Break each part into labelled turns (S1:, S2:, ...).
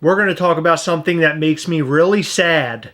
S1: we're going to talk about something that makes me really sad.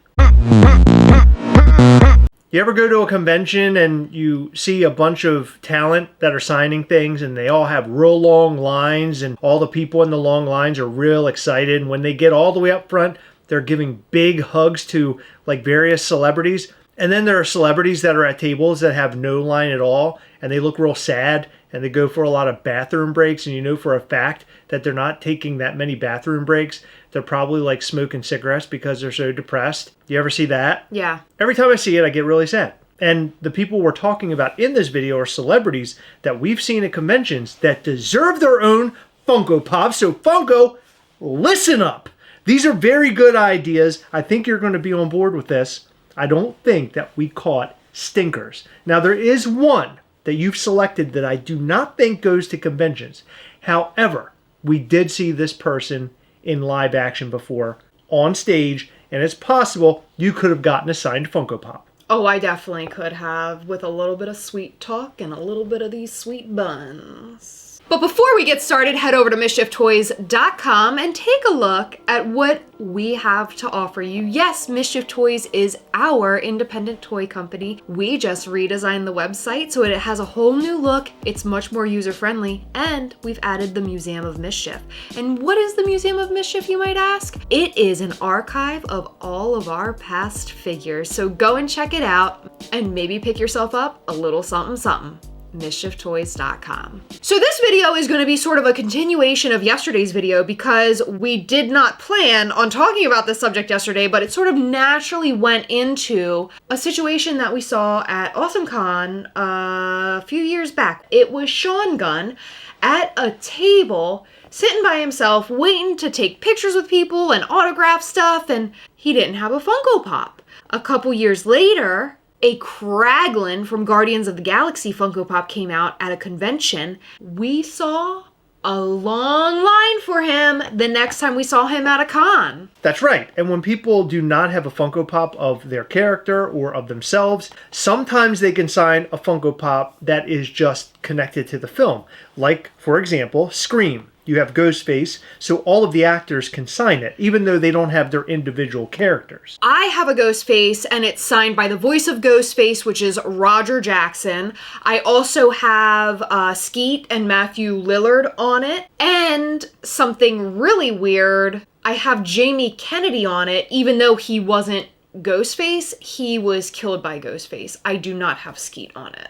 S1: You ever go to a convention and you see a bunch of talent that are signing things and they all have real long lines and all the people in the long lines are real excited, and when they get all the way up front, they're giving big hugs to like various celebrities. And then there are celebrities that are at tables that have no line at all and they look real sad and they go for a lot of bathroom breaks, and you know for a fact that they're not taking that many bathroom breaks. They're probably like smoking cigarettes because they're so depressed. You ever see that?
S2: Yeah.
S1: Every time I see it, I get really sad. And the people we're talking about in this video are celebrities that we've seen at conventions that deserve their own Funko Pops. So Funko, listen up. These are very good ideas. I think you're going to be on board with this. I don't think that we caught stinkers. Now, there is one that you've selected that I do not think goes to conventions. However, we did see this person in live action before on stage, and it's possible you could have gotten a signed Funko Pop.
S2: Oh, I definitely could have, with a little bit of sweet talk and a little bit of these sweet buns. But before we get started, head over to MISCHIEFtoys.com and take a look at what we have to offer you. Yes, Mischief Toys is our independent toy company. We just redesigned the website so it has a whole new look. It's much more user-friendly, and we've added the Museum of Mischief. And what is the Museum of Mischief, you might ask? It is an archive of all of our past figures. So go and check it out and maybe pick yourself up a little something something. MISCHIEFtoys.com. So this video is going to be sort of a continuation of yesterday's video because we did not plan on talking about this subject yesterday, but it sort of naturally went into a situation that we saw at AwesomeCon a few years back. It was Sean Gunn at a table sitting by himself waiting to take pictures with people and autograph stuff, and he didn't have a Funko Pop. A couple years later, a Kraglin from Guardians of the Galaxy Funko Pop came out at a convention. We saw a long line for him the next time we saw him at a con.
S1: That's right. And when people do not have a Funko Pop of their character or of themselves, sometimes they can sign a Funko Pop that is just connected to the film. Like, for example, Scream. You have Ghostface, so all of the actors can sign it, even though they don't have their individual characters.
S2: I have a Ghostface, and it's signed by the voice of Ghostface, which is Roger Jackson. I also have Skeet and Matthew Lillard on it. And something really weird, I have Jamie Kennedy on it, even though he wasn't Ghostface, he was killed by Ghostface. I do not have Skeet on it.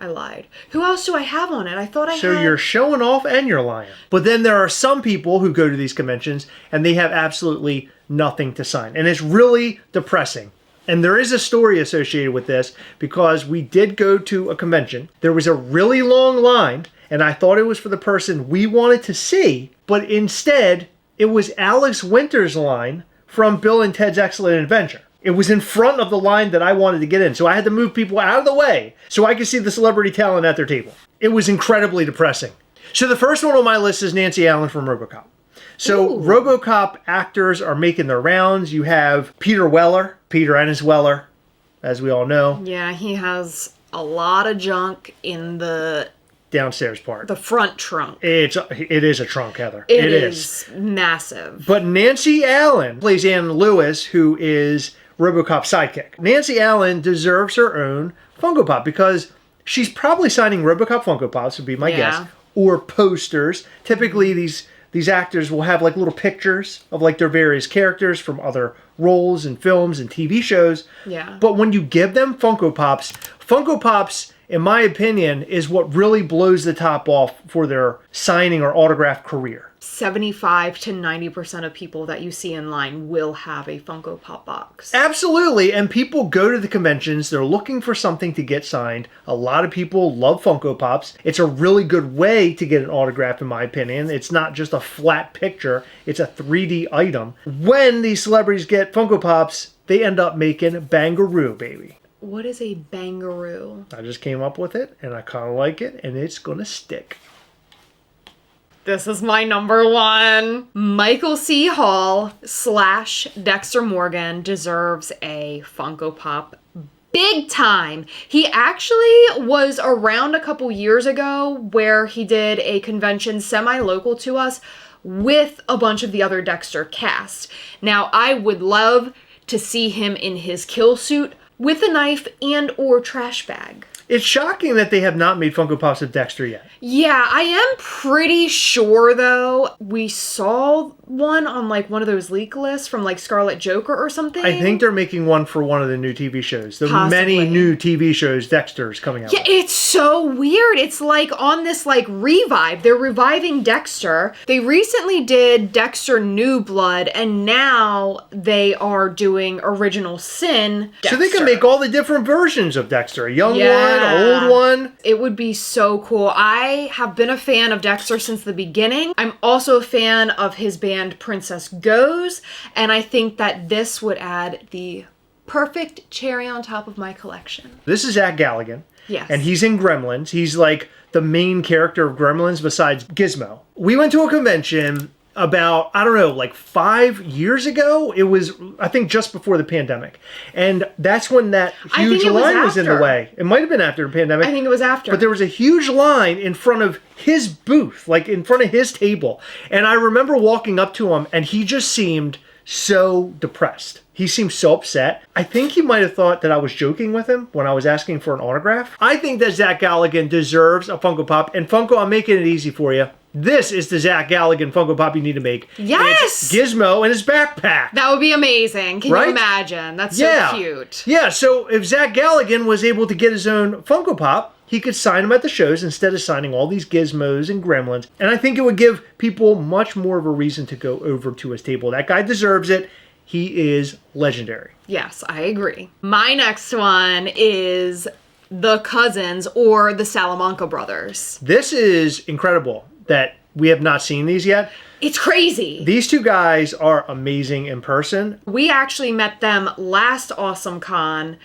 S2: I lied. Who else do I have on it? I thought I had...
S1: So you're showing off and you're lying. But then there are some people who go to these conventions and they have absolutely nothing to sign. And it's really depressing. And there is a story associated with this because we did go to a convention. There was a really long line and I thought it was for the person we wanted to see. But instead, it was Alex Winter's line from Bill and Ted's Excellent Adventure. It was in front of the line that I wanted to get in, so I had to move people out of the way so I could see the celebrity talent at their table. It was incredibly depressing. So the first one on my list is Nancy Allen from RoboCop. So
S2: Ooh.
S1: RoboCop actors are making their rounds. You have Peter Weller, Peter Ennis Weller, as we all know.
S2: Yeah, he has a lot of junk in the
S1: downstairs part.
S2: The front trunk.
S1: It is a trunk, Heather.
S2: It is massive.
S1: But Nancy Allen plays Ann Lewis, who is RoboCop's sidekick. Nancy Allen deserves her own Funko Pop because she's probably signing RoboCop Funko Pops, would be my guess, or posters. Typically, these actors will have like little pictures of like their various characters from other roles and films and TV shows.
S2: Yeah.
S1: But when you give them Funko Pops, in my opinion, is what really blows the top off for their signing or autograph career.
S2: 75 to 90% of people that you see in line will have a Funko Pop box.
S1: Absolutely, and people go to the conventions, they're looking for something to get signed. A lot of people love Funko Pops. It's a really good way to get an autograph, in my opinion. It's not just a flat picture, it's a 3D item. When these celebrities get Funko Pops, they end up making Bangaroo, baby.
S2: What is a Bangaroo?
S1: I just came up with it, and I kind of like it, and it's gonna stick.
S2: This is my number one. Michael C. Hall / Dexter Morgan deserves a Funko Pop big time. He actually was around a couple years ago where he did a convention semi-local to us with a bunch of the other Dexter cast. Now, I would love to see him in his kill suit with a knife and or trash bag.
S1: It's shocking that they have not made Funko Pops of Dexter yet.
S2: Yeah, I am pretty sure, though, we saw one on, like, one of those leak lists from, like, Scarlet Joker or something.
S1: I think they're making one for one of the new TV shows. The
S2: Possibly.
S1: many new TV shows Dexter's coming out
S2: Yeah,
S1: with.
S2: it's so weird. It's, like, on this, like, revive. They're reviving Dexter. They recently did Dexter New Blood, and now they are doing Original Sin Dexter.
S1: So they can make all the different versions of Dexter. A young
S2: Yeah.
S1: one, an old one.
S2: It would be so cool. I have been a fan of Dexter since the beginning. I'm also a fan of his band Princess Goes, and I think that this would add the perfect cherry on top of my collection.
S1: This is Zach Galligan.
S2: Yes.
S1: And he's in Gremlins. He's like the main character of Gremlins besides Gizmo. We went to a convention about, I don't know, like 5 years ago. It was, I think, just before the pandemic. And that's when that huge line was in the way. It might have been after the pandemic.
S2: I think it was after.
S1: But there was a huge line in front of his booth, like in front of his table. And I remember walking up to him and he just seemed so depressed. He seemed so upset. I think he might have thought that I was joking with him when I was asking for an autograph. I think that Zach Galligan deserves a Funko Pop. And Funko, I'm making it easy for you. This is the Zach Galligan Funko Pop you need to make.
S2: Yes!
S1: It's Gizmo and his backpack.
S2: That would be amazing. Can
S1: Right?
S2: you imagine? That's so cute.
S1: Yeah, so if Zach Galligan was able to get his own Funko Pop, he could sign them at the shows instead of signing all these Gizmos and Gremlins. And I think it would give people much more of a reason to go over to his table. That guy deserves it. He is legendary.
S2: Yes, I agree. My next one is the Cousins or the Salamanca brothers.
S1: This is incredible that we have not seen these yet.
S2: It's crazy.
S1: These two guys are amazing in person.
S2: We actually met them last Awesome Con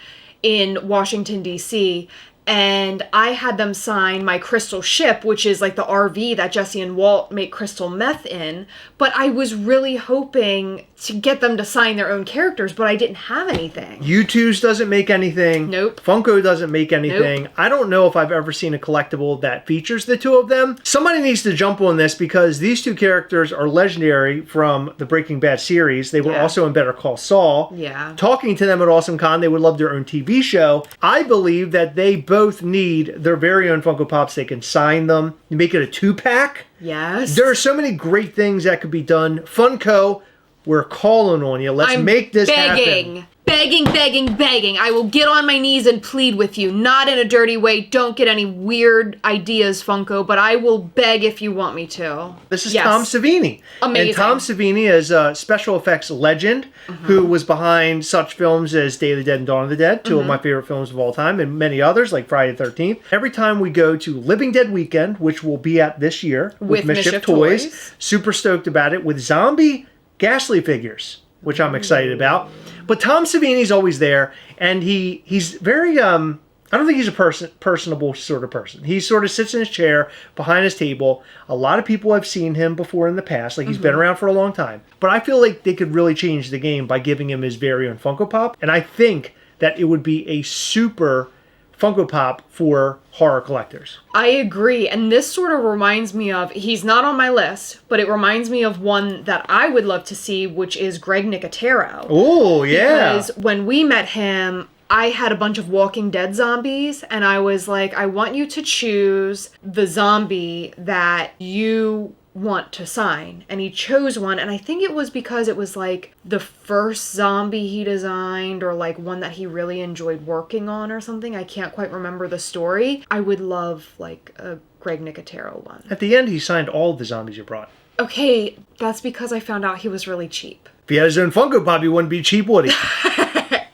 S2: in Washington, D.C., and I had them sign my crystal ship, which is like the RV that Jesse and Walt make crystal meth in. But I was really hoping to get them to sign their own characters, but I didn't have anything.
S1: U2's doesn't make anything.
S2: Nope.
S1: Funko doesn't make anything.
S2: Nope.
S1: I don't know if I've ever seen a collectible that features the two of them. Somebody needs to jump on this because these two characters are legendary from the Breaking Bad series. They were also in Better Call Saul.
S2: Yeah.
S1: Talking to them at Awesome Con, they would love their own TV show. I believe that they both need their very own Funko Pops. They can sign them. You make it a 2-pack.
S2: Yes.
S1: There are so many great things that could be done. Funko, we're calling on you. Let's make this happen.
S2: Begging. I will get on my knees and plead with you. Not in a dirty way. Don't get any weird ideas, Funko, but I will beg if you want me to.
S1: This is Tom Savini.
S2: Amazing.
S1: And Tom Savini is a special effects legend who was behind such films as Day of the Dead and Dawn of the Dead, two of my favorite films of all time, and many others like Friday the 13th. Every time we go to Living Dead Weekend, which we'll be at this year with Mischief Toys, super stoked about it, with zombie Ghastly figures, which I'm excited about. But Tom Savini's always there, and he's very, I don't think he's a personable sort of person. He sort of sits in his chair behind his table. A lot of people have seen him before in the past, like he's been around for a long time. But I feel like they could really change the game by giving him his very own Funko Pop, and I think that it would be a super Funko Pop for horror collectors.
S2: I agree, and this sort of reminds me of, he's not on my list, but it reminds me of one that I would love to see, which is Greg Nicotero.
S1: Oh, yeah.
S2: Because when we met him, I had a bunch of Walking Dead zombies, and I was like, I want you to choose the zombie that you want to sign. And he chose one, and I think it was because it was like the first zombie he designed, or like one that he really enjoyed working on or something. I can't quite remember the story. I would love like a Greg Nicotero one.
S1: At the end, he signed all of the zombies you brought.
S2: Okay, that's because I found out he was really cheap.
S1: If he had his own Funko Pop, he wouldn't be cheap, would he?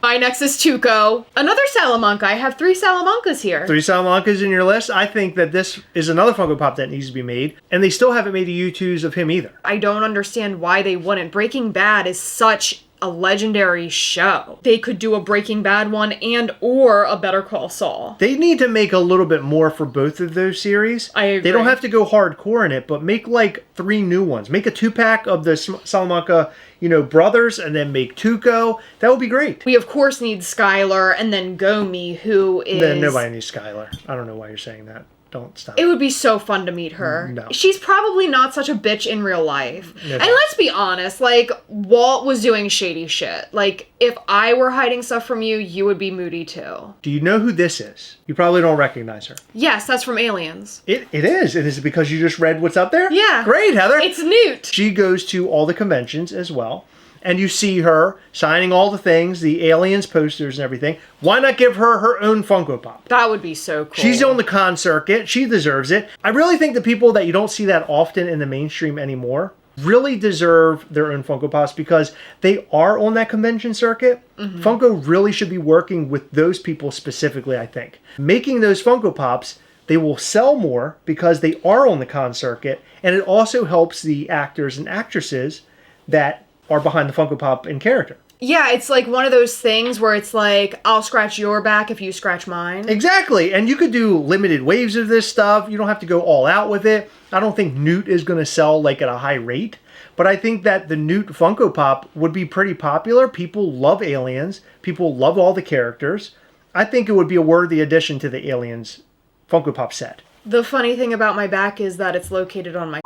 S2: My next is Tuco. Another Salamanca. I have 3 Salamancas here.
S1: 3 Salamancas in your list. I think that this is another Funko Pop that needs to be made. And they still haven't made a U2s of him either.
S2: I don't understand why they wouldn't. Breaking Bad is such a legendary show. They could do a Breaking Bad one and or a Better Call Saul.
S1: They need to make a little bit more for both of those series.
S2: I agree.
S1: They don't have to go hardcore in it, but make like 3 new ones. Make a 2-pack of the Salamanca, brothers, and then make Tuco. That would be great.
S2: We of course need Skylar and then Gomi, who is...
S1: Then nobody needs Skylar. I don't know why you're saying that. Don't stop.
S2: It would be so fun to meet her.
S1: No.
S2: She's probably not such a bitch in real life.
S1: No.
S2: And let's be honest, like, Walt was doing shady shit. Like, if I were hiding stuff from you, you would be moody too.
S1: Do you know who this is? You probably don't recognize her.
S2: Yes, that's from Aliens.
S1: It is. It is because you just read what's up there?
S2: Yeah.
S1: Great, Heather.
S2: It's Newt.
S1: She goes to all the conventions as well. And you see her signing all the things, the Aliens posters and everything. Why not give her her own Funko Pop?
S2: That would be so cool.
S1: She's on the con circuit. She deserves it. I really think the people that you don't see that often in the mainstream anymore really deserve their own Funko Pops because they are on that convention circuit. Mm-hmm. Funko really should be working with those people specifically, I think. Making those Funko Pops, they will sell more because they are on the con circuit. And it also helps the actors and actresses that are behind the Funko Pop in character.
S2: Yeah, it's like one of those things where it's like, I'll scratch your back if you scratch mine.
S1: Exactly. And you could do limited waves of this stuff. You don't have to go all out with it. I don't think Newt is going to sell like at a high rate. But I think that the Newt Funko Pop would be pretty popular. People love Aliens. People love all the characters. I think it would be a worthy addition to the Aliens Funko Pop set.
S2: The funny thing about my back is that it's located on my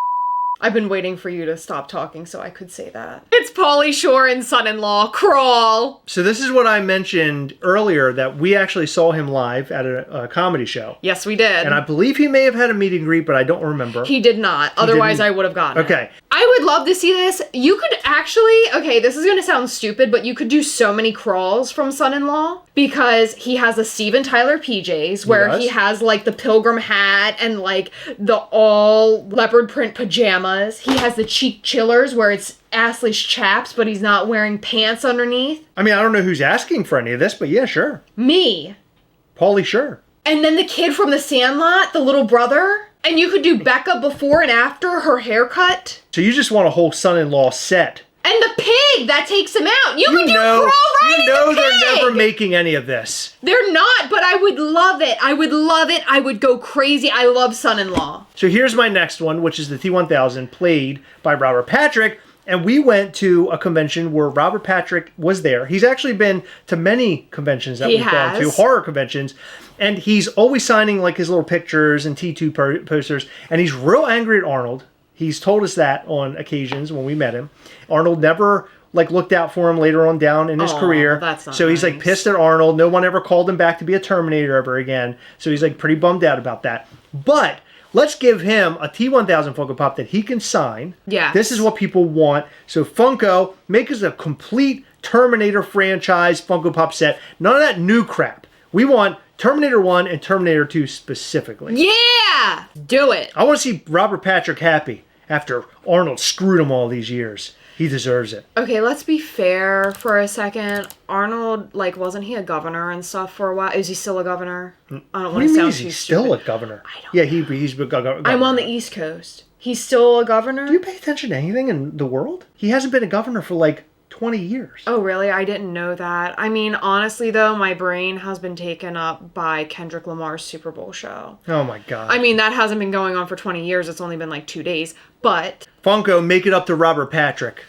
S2: I've been waiting for you to stop talking so I could say that. It's Pauly Shore and son-in-law. Crawl!
S1: So this is what I mentioned earlier, that we actually saw him live at a comedy show.
S2: Yes, we did.
S1: And I believe he may have had a meet and greet, but I don't remember.
S2: He did not. Otherwise, I would have gotten it.
S1: Okay.
S2: I would love to see this. You could actually, okay, this is going to sound stupid, but you could do so many crawls from son-in-law because he has the Steven Tyler PJs where he has like the pilgrim hat and like the all leopard print pajamas. He has the cheek chillers where it's assless chaps, but he's not wearing pants underneath.
S1: I mean, I don't know who's asking for any of this, but yeah, sure.
S2: Me.
S1: Pauly Shore.
S2: And then the kid from The Sandlot, the little brother. And you could do Becca before and after her haircut.
S1: So you just want a whole son-in-law set.
S2: And the pig that takes him out. You could do Crawl riding the pig.
S1: They're never making any of this.
S2: They're not, but I would love it. I would love it. I would go crazy. I love son-in-law.
S1: So here's my next one, which is the T-1000 played by Robert Patrick. And we went to a convention where Robert Patrick was there. He's actually been to many conventions that we've gone to, horror conventions. And he's always signing like his little pictures and T2 posters. And he's real angry at Arnold. He's told us that on occasions when we met him. Arnold never like looked out for him later on down in his career.
S2: That's not
S1: so he's like pissed at Arnold. No one ever called him back to be a Terminator ever again. So he's like pretty bummed out about that. But let's give him a T-1000 Funko Pop that he can sign.
S2: Yeah.
S1: This is what people want. So Funko, make us a complete Terminator franchise Funko Pop set. None of that new crap. We want Terminator 1 and Terminator 2 specifically.
S2: Yeah! Do it.
S1: I want to see Robert Patrick happy after Arnold screwed him all these years. He deserves it.
S2: Okay, let's be fair for a second. Arnold, like, wasn't he a governor and stuff for a while? Is he still a governor? I don't want to sound too
S1: He's still a governor.
S2: I don't
S1: know. He's a governor.
S2: I'm on the East Coast. He's still a governor?
S1: Do you pay attention to anything in the world? He hasn't been a governor for like 20 years.
S2: Oh, really? I didn't know that. I mean, honestly, though, my brain has been taken up by Kendrick Lamar's Super Bowl show.
S1: Oh, my God.
S2: I mean, that hasn't been going on for 20 years. It's only been like 2 days. But
S1: Funko, make it up to Robert Patrick.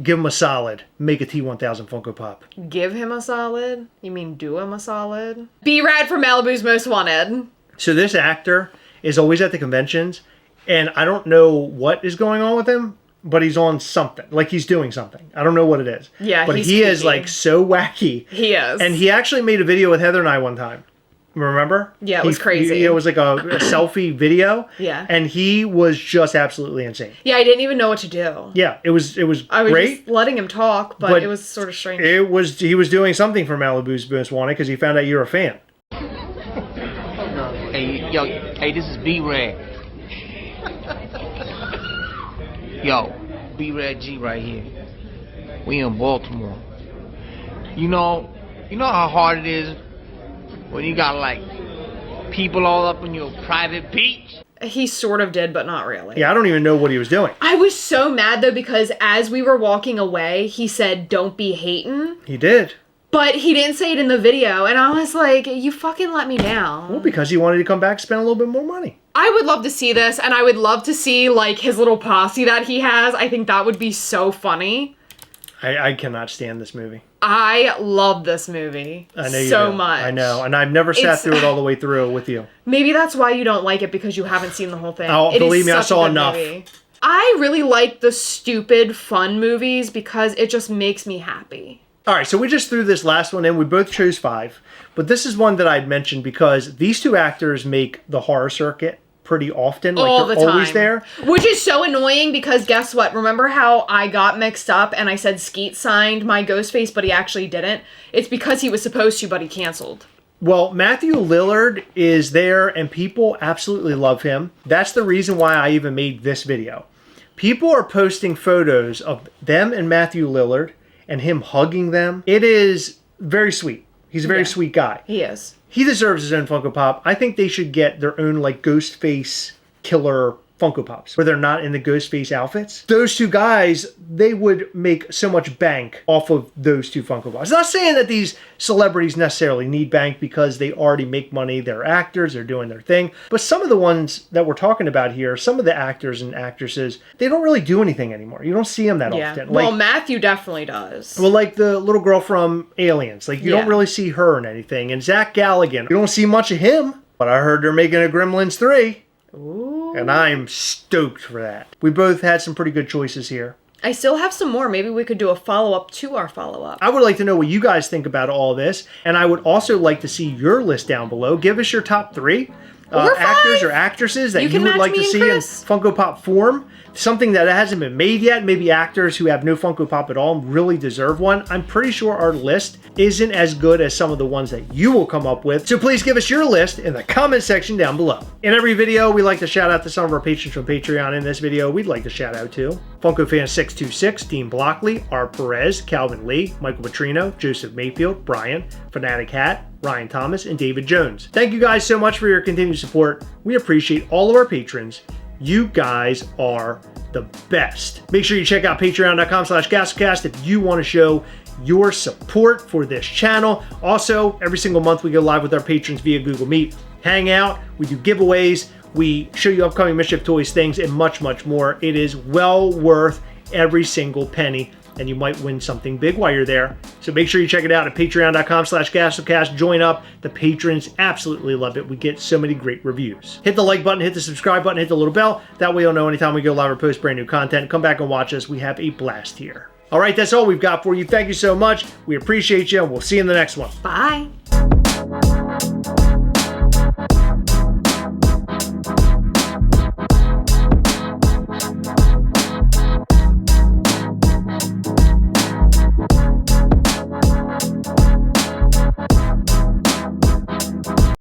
S1: Give him a solid. Make a T-1000 Funko Pop.
S2: Give him a solid? You mean do him a solid? B-Rad from Malibu's Most Wanted.
S1: So this actor is always at the conventions, and I don't know what is going on with him, but he's on something. Like, he's doing something. I don't know what it is.
S2: Yeah,
S1: but
S2: he's
S1: he is,
S2: kooky.
S1: like, so wacky.
S2: He is.
S1: And he actually made a video with Heather and I one time. Remember?
S2: Yeah, it was crazy.
S1: It was like a selfie video.
S2: Yeah.
S1: And he was just absolutely insane.
S2: Yeah, I didn't even know what to do.
S1: Yeah, it was
S2: I was
S1: great.
S2: just letting him talk, but it was sort of strange.
S1: He was doing something for Malibu's Most Wanted because he found out you're a fan.
S3: Hey, this is B-Rad. Yo, B-Rad G right here. We in Baltimore. You know how hard it is when you got like people all up in your private beach?
S2: He sort of did, but not really.
S1: Yeah, I don't even know what he was doing.
S2: I was so mad though because as we were walking away, he said, "Don't be hating."
S1: He did.
S2: But he didn't say it in the video, and I was like, you fucking let me down.
S1: Well, because he wanted to come back and spend a little bit more money.
S2: I would love to see this, and I would love to see, like, his little posse that he has. I think that would be so funny.
S1: I cannot stand this movie.
S2: I love this movie
S1: I know you
S2: so
S1: do.
S2: much.
S1: I know, and I've never sat through it all the way through with you.
S2: Maybe that's why you don't like it, because you haven't seen the whole thing.
S1: Oh,
S2: It is
S1: believe me, I
S2: such a
S1: saw
S2: good
S1: enough.
S2: movie. I really like the stupid, fun movies because it just makes me happy.
S1: All right, so we just threw this last one in. We both chose 5, but this is one that I'd mentioned because these two actors make the horror circuit pretty often. Like
S2: All
S1: they're
S2: the time.
S1: always there.
S2: Which is so annoying because guess what? Remember how I got mixed up and I said Skeet signed my Ghostface, but he actually didn't? It's because he was supposed to, but he canceled.
S1: Well, Matthew Lillard is there and people absolutely love him. That's the reason why I even made this video. People are posting photos of them and Matthew Lillard and him hugging them. It is very sweet. He's a very sweet guy.
S2: He is.
S1: He deserves his own Funko Pop. I think they should get their own like Ghostface killer Funko Pops where they're not in the Ghostface outfits. Those two guys, they would make so much bank off of those two Funko Pops. I'm not saying that these celebrities necessarily need bank because they already make money. They're actors, they're doing their thing. But some of the ones that we're talking about here, some of the actors and actresses, they don't really do anything anymore. You don't see them that often.
S2: Well, Matthew definitely does.
S1: Well, like the little girl from Aliens. Like, you don't really see her in anything. And Zach Galligan, you don't see much of him. But I heard they're making a Gremlins 3.
S2: Ooh.
S1: And I'm stoked for that. We both had some pretty good choices here.
S2: I still have some more. Maybe we could do a follow-up to our follow-up.
S1: I would like to know what you guys think about all this. And I would also like to see your list down below. Give us your top 3 actors or actresses that you would like to see in Funko Pop form. Something that hasn't been made yet. Maybe actors who have no Funko Pop at all really deserve one. I'm pretty sure our list isn't as good as some of the ones that you will come up with. So please give us your list in the comment section down below. In every video, we like to shout out to some of our patrons from Patreon. In this video, we'd like to shout out to Funko Fan 626, Dean Blockley, R. Perez, Calvin Lee, Michael Petrino, Joseph Mayfield, Brian, Fanatic Hat, Ryan Thomas, and David Jones. Thank you guys so much for your continued support. We appreciate all of our patrons. You guys are the best. Make sure you check out patreon.com/Gastlecast if you want to show your support for this channel. Also, every single month we go live with our patrons via Google Meet, Hangout, we do giveaways, we show you upcoming Mischief Toys things, and much, much more. It is well worth every single penny, and you might win something big while you're there. So make sure you check it out at patreon.com/Gastlecast. Join up. The patrons absolutely love it. We get so many great reviews. Hit the like button, hit the subscribe button, hit the little bell. That way you'll know anytime we go live or post brand new content. Come back and watch us. We have a blast here. All right, that's all we've got for you. Thank you so much. We appreciate you, and we'll see you in the next one.
S2: Bye.